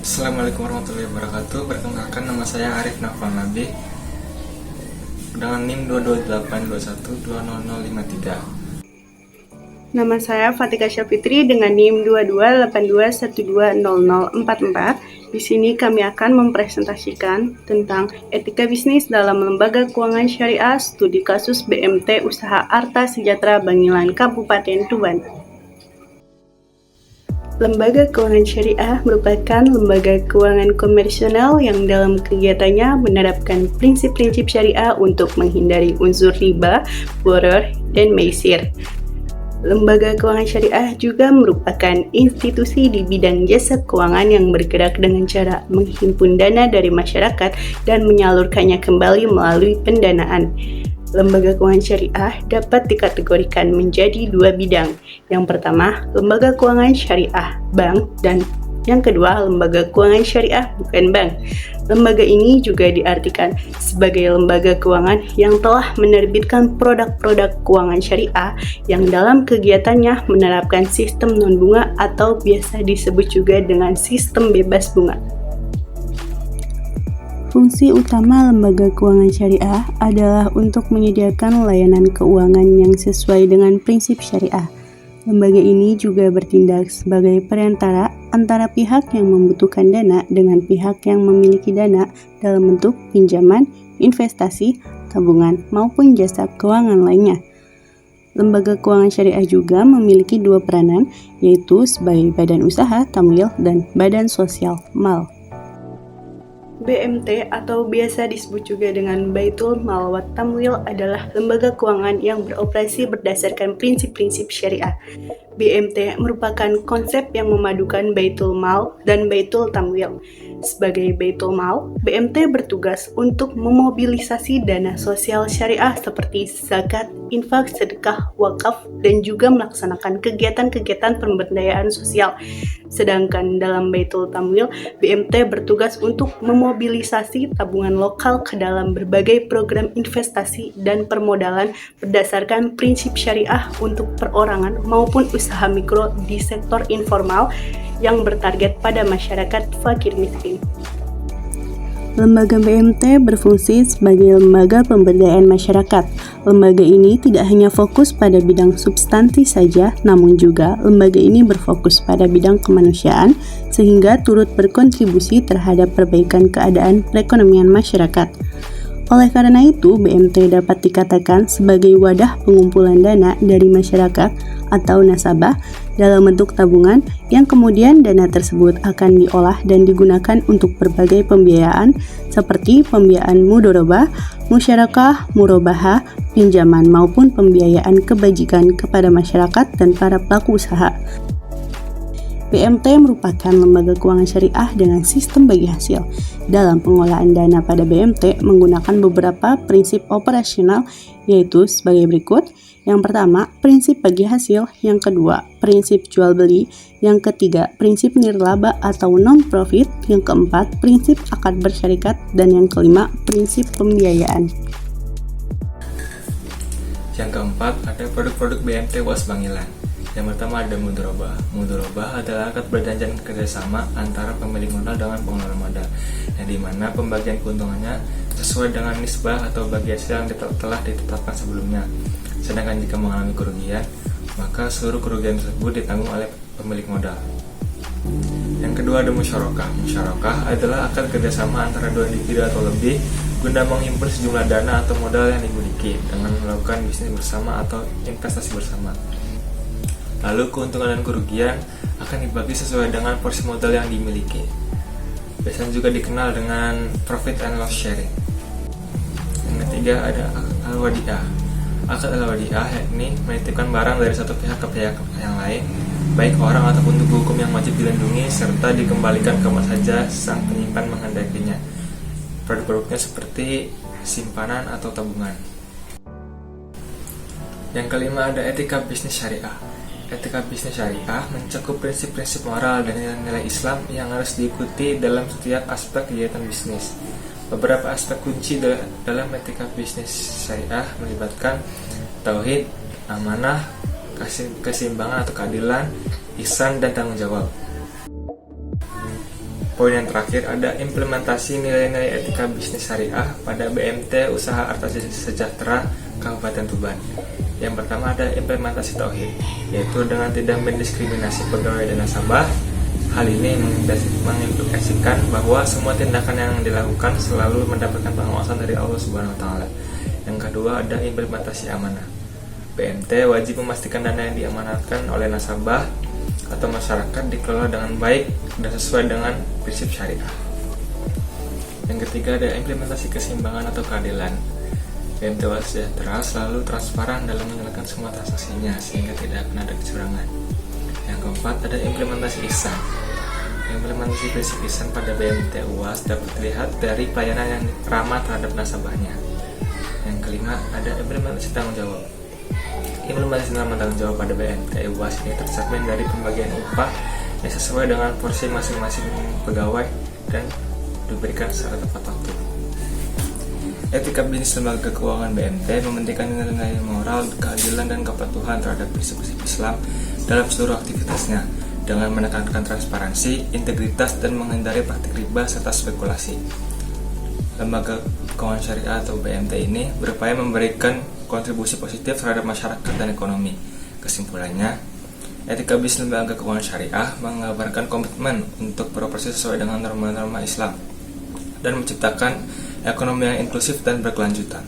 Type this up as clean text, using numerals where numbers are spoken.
Assalamualaikum warahmatullahi wabarakatuh. Perkenalkan, nama saya Arif Nafal Nabi dengan NIM 22821200053. Nama saya Fatika Syafitri dengan NIM 2282120044. Di sini kami akan mempresentasikan tentang etika bisnis dalam lembaga keuangan syariah studi kasus BMT Usaha Arta Sejahtera Bangilan Kabupaten Tuban. Lembaga keuangan syariah merupakan lembaga keuangan komersional yang dalam kegiatannya menerapkan prinsip-prinsip syariah untuk menghindari unsur riba, gharar, dan maisir. Lembaga keuangan syariah juga merupakan institusi di bidang jasa keuangan yang bergerak dengan cara menghimpun dana dari masyarakat dan menyalurkannya kembali melalui pendanaan. Lembaga keuangan syariah dapat dikategorikan menjadi dua bidang. Yang pertama, lembaga keuangan syariah bank, dan yang kedua, lembaga keuangan syariah bukan bank. Lembaga ini juga diartikan sebagai lembaga keuangan yang telah menerbitkan produk-produk keuangan syariah yang dalam kegiatannya menerapkan sistem non-bunga atau biasa disebut juga dengan sistem bebas bunga. Fungsi utama lembaga keuangan syariah adalah untuk menyediakan layanan keuangan yang sesuai dengan prinsip syariah. Lembaga ini juga bertindak sebagai perantara antara pihak yang membutuhkan dana dengan pihak yang memiliki dana dalam bentuk pinjaman, investasi, tabungan, maupun jasa keuangan lainnya. Lembaga keuangan syariah juga memiliki dua peranan, yaitu sebagai badan usaha tamwil dan badan sosial mal. BMT atau biasa disebut juga dengan Baitul Mal wa Tamwil adalah lembaga keuangan yang beroperasi berdasarkan prinsip-prinsip syariah. BMT merupakan konsep yang memadukan Baitul Mal dan Baitul Tamwil. Sebagai Baitul Mal, BMT bertugas untuk memobilisasi dana sosial syariah seperti zakat, infak, sedekah, wakaf, dan juga melaksanakan kegiatan-kegiatan pemberdayaan sosial. Sedangkan dalam Baitul Tamwil, BMT bertugas untuk memobilisasi tabungan lokal ke dalam berbagai program investasi dan permodalan berdasarkan prinsip syariah untuk perorangan maupun usaha mikro di sektor informal yang bertarget pada masyarakat fakir miskin. Lembaga BMT berfungsi sebagai lembaga pemberdayaan masyarakat. Lembaga ini tidak hanya fokus pada bidang substansi saja, namun juga lembaga ini berfokus pada bidang kemanusiaan, sehingga turut berkontribusi terhadap perbaikan keadaan perekonomian masyarakat. Oleh karena itu, BMT dapat dikatakan sebagai wadah pengumpulan dana dari masyarakat atau nasabah dalam bentuk tabungan yang kemudian dana tersebut akan diolah dan digunakan untuk berbagai pembiayaan seperti pembiayaan mudharabah, musyarakah, murabahah, pinjaman maupun pembiayaan kebajikan kepada masyarakat dan para pelaku usaha. BMT merupakan lembaga keuangan syariah dengan sistem bagi hasil. Dalam pengolahan dana pada BMT menggunakan beberapa prinsip operasional, yaitu sebagai berikut. Yang pertama, prinsip bagi hasil. Yang kedua, prinsip jual beli. Yang ketiga, prinsip nirlaba atau non-profit. Yang keempat, prinsip akad bersyarikat. Dan yang kelima, prinsip pembiayaan. Yang keempat, ada produk-produk BMT UAS Bangilan. Yang pertama ada mudharabah. Mudharabah adalah akad perjanjian kerjasama antara pemilik modal dengan pengelola modal, yang dimana pembagian keuntungannya sesuai dengan nisbah atau bagi hasil yang telah ditetapkan sebelumnya. Sedangkan jika mengalami kerugian, maka seluruh kerugian tersebut ditanggung oleh pemilik modal. Yang kedua ada musyarakah. Musyarakah adalah akad kerjasama antara dua individu atau lebih guna menghimpun sejumlah dana atau modal yang dimiliki dengan melakukan bisnis bersama atau investasi bersama. Lalu keuntungan dan kerugian akan dibagi sesuai dengan porsi modal yang dimiliki. Biasanya juga dikenal dengan profit and loss sharing. Yang ketiga ada akad al-wadi'ah. Akad al-wadi'ah yakni menitipkan barang dari satu pihak ke pihak yang lain, baik orang ataupun tubuh hukum yang wajib dilindungi, serta dikembalikan kemana saja sang penyimpan menghendakinya. Produk-produknya seperti simpanan atau tabungan. Yang kelima ada etika bisnis syariah. Etika bisnis syariah mencakup prinsip-prinsip moral dan nilai-nilai Islam yang harus diikuti dalam setiap aspek kegiatan bisnis. Beberapa aspek kunci dalam etika bisnis syariah melibatkan tauhid, amanah, keseimbangan atau keadilan, ihsan, dan tanggung jawab. Poin yang terakhir ada implementasi nilai-nilai etika bisnis syariah pada BMT Usaha Arta Sejahtera Kabupaten Tuban. Yang pertama ada implementasi tauhid, yaitu dengan tidak mendiskriminasi pegawai dan nasabah. Hal ini mengimplikasikan bahwa semua tindakan yang dilakukan selalu mendapatkan pengawasan dari Allah Subhanahu wa taala. Yang kedua ada implementasi amanah. BMT wajib memastikan dana yang diamanatkan oleh nasabah atau masyarakat dikelola dengan baik dan sesuai dengan prinsip syariah. Yang ketiga ada implementasi keseimbangan atau keadilan. BMT Sejahtera selalu transparan dalam menjalankan semua transaksinya sehingga tidak akan ada kecurangan. Yang keempat ada implementasi ihsan. Implementasi prinsip ihsan pada BMT UAS dapat dilihat dari pelayanan yang ramah terhadap nasabahnya. Yang kelima ada implementasi tanggung jawab. Implementasi tanggung jawab pada BMT UAS ini tercermin dari pembagian upah yang sesuai dengan porsi masing-masing pegawai dan diberikan secara tepat waktu. Etika bisnis lembaga keuangan BMT mementingkan nilai-nilai moral, keadilan, dan kepatuhan terhadap prinsip-prinsip Islam dalam seluruh aktivitasnya dengan menekankan transparansi, integritas, dan menghindari praktik riba serta spekulasi. Lembaga keuangan syariah atau BMT ini berupaya memberikan kontribusi positif terhadap masyarakat dan ekonomi. Kesimpulannya, etika bisnis lembaga keuangan syariah mengabarkan komitmen untuk beroperasi sesuai dengan norma-norma Islam dan menciptakan ekonomi yang inklusif dan berkelanjutan.